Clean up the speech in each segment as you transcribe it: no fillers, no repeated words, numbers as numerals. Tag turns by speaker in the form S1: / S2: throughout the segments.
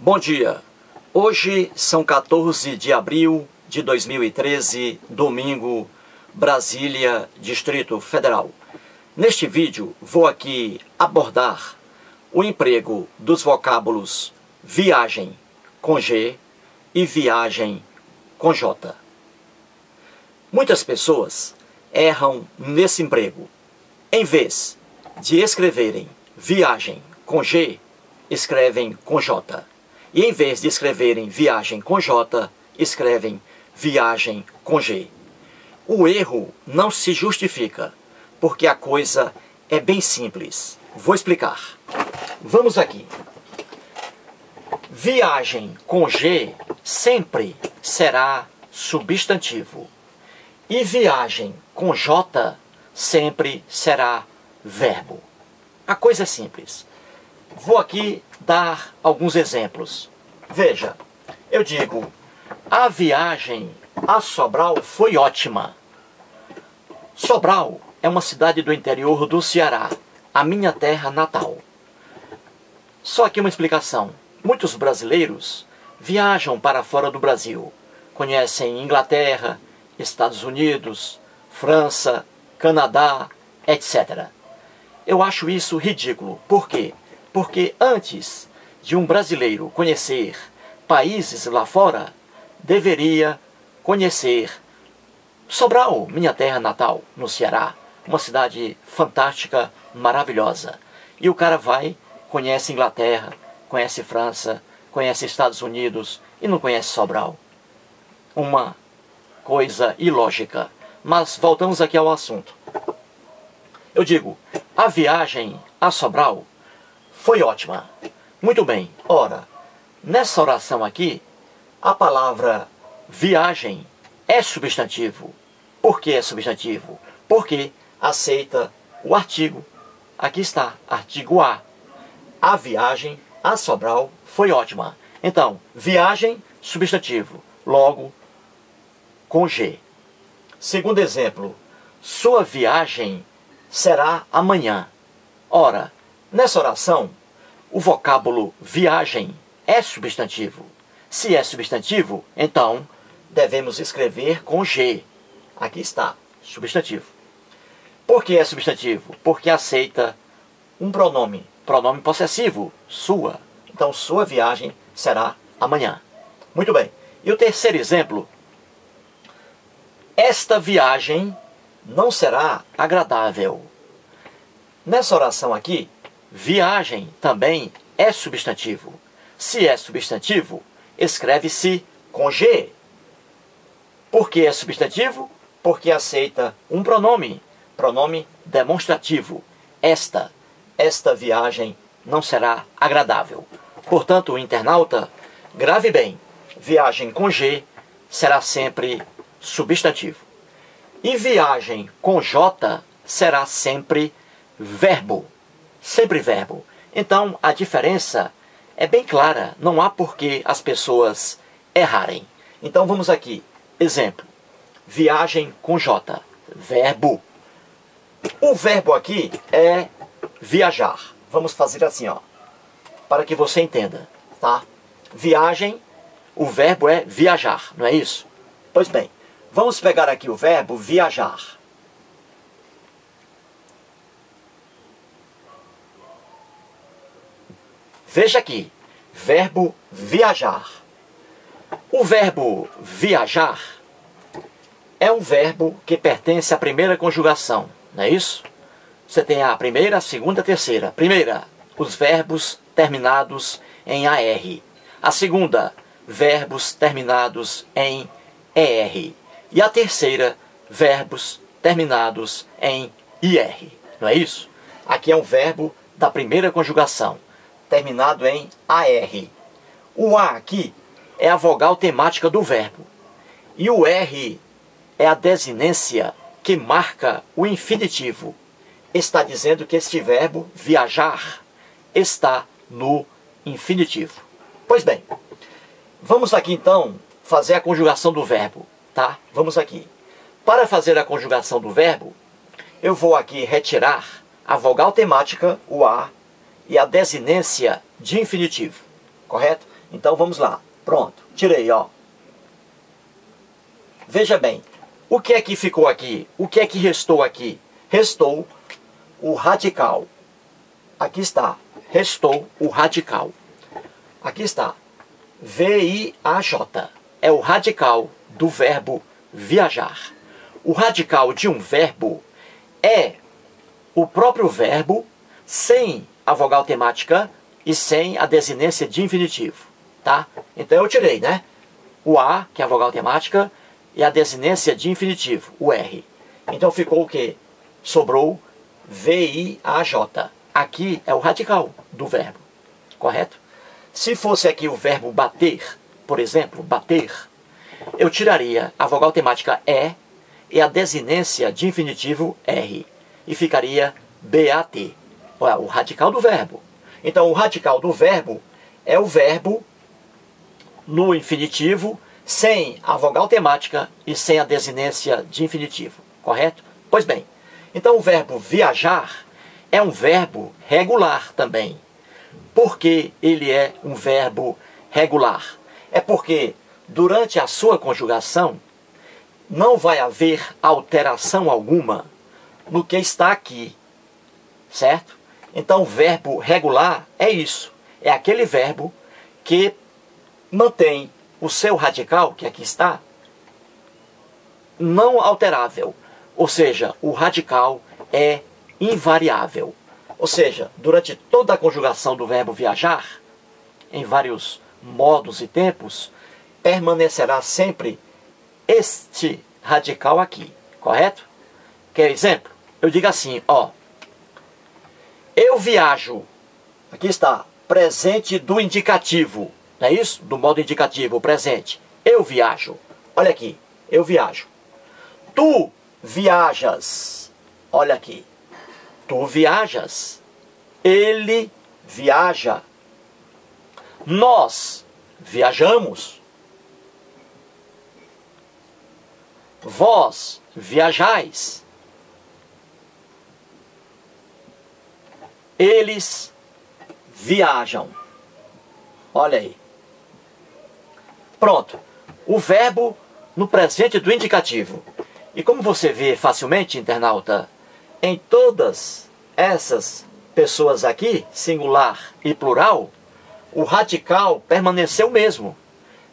S1: Bom dia, hoje são 14 de abril de 2013, domingo, Brasília, Distrito Federal. Neste vídeo vou aqui abordar o emprego dos vocábulos viagem com G e viagem com J. Muitas pessoas erram nesse emprego. Em vez de escreverem viagem com G, escrevem com J. E em vez de escreverem viagem com J, escrevem viagem com G. O erro não se justifica, porque a coisa é bem simples. Vou explicar. Vamos aqui. Viagem com G sempre será substantivo. E viagem com J sempre será verbo. A coisa é simples. Vou aqui dar alguns exemplos. Veja, eu digo, a viagem a Sobral foi ótima. Sobral é uma cidade do interior do Ceará, a minha terra natal. Só aqui uma explicação. Muitos brasileiros viajam para fora do Brasil. Conhecem Inglaterra, Estados Unidos, França, Canadá, etc. Eu acho isso ridículo. Por quê? Porque antes de um brasileiro conhecer países lá fora, deveria conhecer Sobral, minha terra natal, no Ceará. Uma cidade fantástica, maravilhosa. E o cara vai, conhece Inglaterra, conhece França, conhece Estados Unidos e não conhece Sobral. Uma coisa ilógica. Mas voltamos aqui ao assunto. Eu digo, a viagem a Sobral foi ótima. Muito bem. Ora, nessa oração aqui, a palavra viagem é substantivo. Por que é substantivo? Porque aceita o artigo. Aqui está, artigo A. A viagem a Sobral foi ótima. Então, viagem, substantivo. Logo, com G. Segundo exemplo, sua viagem será amanhã. Ora, nessa oração, o vocábulo viagem é substantivo. Se é substantivo, então devemos escrever com G. Aqui está, substantivo. Por que é substantivo? Porque aceita um pronome possessivo, sua. Então, sua viagem será amanhã. Muito bem. E o terceiro exemplo, esta viagem não será agradável. Nessa oração aqui, viagem também é substantivo. Se é substantivo, escreve-se com G. Por que é substantivo? Porque aceita um pronome demonstrativo. Esta viagem não será agradável. Portanto, o internauta, grave bem, viagem com G será sempre substantivo. E viagem com J será sempre verbo. Sempre verbo. Então, a diferença é bem clara. Não há por que as pessoas errarem. Então, vamos aqui. Exemplo. Viagem com J. Verbo. O verbo aqui é viajar. Vamos fazer assim, ó, para que você entenda, tá? Viagem, o verbo é viajar, não é isso? Pois bem, vamos pegar aqui o verbo viajar. Veja aqui, verbo viajar. O verbo viajar é um verbo que pertence à primeira conjugação, não é isso? Você tem a primeira, a segunda, a terceira. Primeira, os verbos terminados em AR. A segunda, verbos terminados em ER. E a terceira, verbos terminados em IR. Não é isso? Aqui é um verbo da primeira conjugação, terminado em AR. O A aqui é a vogal temática do verbo. E o R é a desinência que marca o infinitivo. Está dizendo que este verbo, viajar, está no infinitivo. Pois bem, vamos aqui então fazer a conjugação do verbo, tá? Vamos aqui. Para fazer a conjugação do verbo, eu vou aqui retirar a vogal temática, o A, e a desinência de infinitivo, correto? Então vamos lá. Pronto, tirei, ó. Veja bem, o que é que ficou aqui? O que é que restou aqui? Restou o radical. Aqui está, restou o radical. Aqui está, V-I-A-J. É o radical do verbo viajar. O radical de um verbo é o próprio verbo sem a vogal temática e sem a desinência de infinitivo, tá? Então eu tirei, né? O A, que é a vogal temática, e a desinência de infinitivo, o R. Então ficou o quê? Sobrou V-I-A-J. Aqui é o radical do verbo, correto? Se fosse aqui o verbo bater, por exemplo, bater, eu tiraria a vogal temática e a desinência de infinitivo R. E ficaria B-A-T. O radical do verbo. Então, o radical do verbo é o verbo no infinitivo sem a vogal temática e sem a desinência de infinitivo, correto? Pois bem, então o verbo viajar é um verbo regular também. Por que ele é um verbo regular? É porque durante a sua conjugação não vai haver alteração alguma no que está aqui, certo? Então o verbo regular é isso, é aquele verbo que mantém o seu radical, que aqui está, não alterável. Ou seja, o radical é invariável. Ou seja, durante toda a conjugação do verbo viajar, em vários modos e tempos, permanecerá sempre este radical aqui, correto? Quer exemplo? Eu digo assim, ó. Eu viajo. Aqui está, presente do indicativo. Não é isso? Do modo indicativo, presente. Eu viajo. Olha aqui, eu viajo. Tu viajas. Olha aqui. Tu viajas. Ele viaja. Nós viajamos. Vós viajais. Eles viajam. Olha aí. Pronto. O verbo no presente do indicativo. E como você vê facilmente, internauta, em todas essas pessoas aqui, singular e plural, o radical permaneceu o mesmo.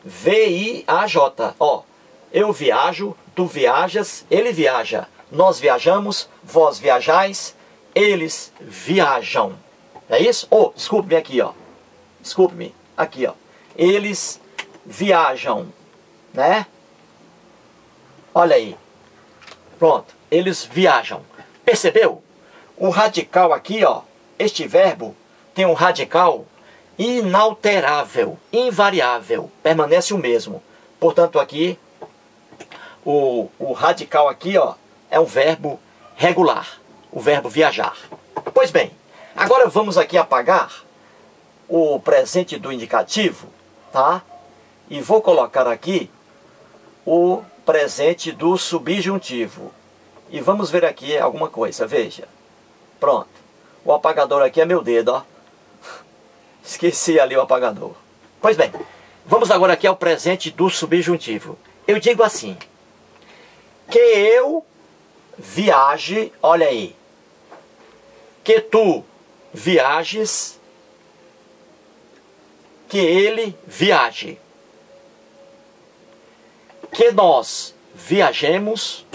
S1: V-I-A-J. Ó, eu viajo, tu viajas, ele viaja. Nós viajamos, vós viajais, eles viajam. É isso? Oh, desculpe-me aqui, ó. Desculpe-me. Aqui, ó. Eles viajam, né? Olha aí. Pronto. Eles viajam. Percebeu? O radical aqui, ó. Este verbo tem um radical inalterável, invariável. Permanece o mesmo. Portanto, aqui, o radical aqui, ó, é um verbo regular. O verbo viajar. Pois bem, agora vamos aqui apagar o presente do indicativo, tá? E vou colocar aqui o presente do subjuntivo. E vamos ver aqui alguma coisa, veja. Pronto. O apagador aqui é meu dedo, ó. Esqueci ali o apagador. Pois bem, vamos agora aqui ao presente do subjuntivo. Eu digo assim, que eu viaje, olha aí. Que tu viajes, que ele viaje. Que nós viajemos,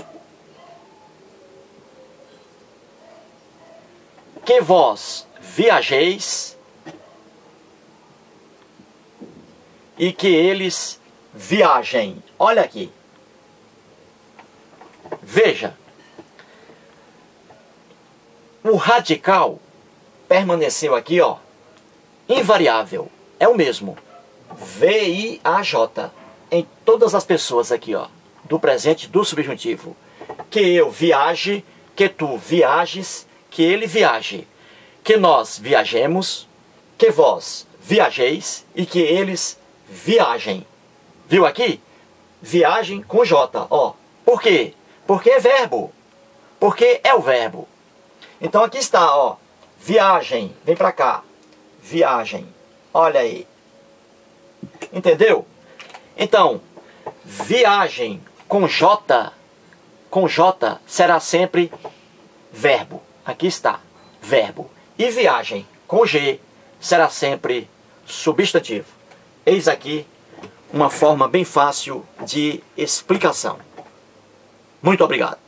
S1: que vós viajeis e que eles viajem. Olha aqui. Veja. O radical permaneceu aqui, ó, invariável. É o mesmo. V-I-A-J. Em todas as pessoas aqui, ó, do presente do subjuntivo. Que eu viaje, que tu viajes, que ele viaje. Que nós viajemos, que vós viajeis e que eles viajem. Viu aqui? Viagem com J, ó. Por quê? Porque é verbo. Porque é o verbo. Então aqui está, ó. Viagem. Vem pra cá. Viagem. Olha aí. Entendeu? Então, viagem com J será sempre verbo. Aqui está, verbo. E viagem com G será sempre substantivo. Eis aqui uma forma bem fácil de explicação. Muito obrigado.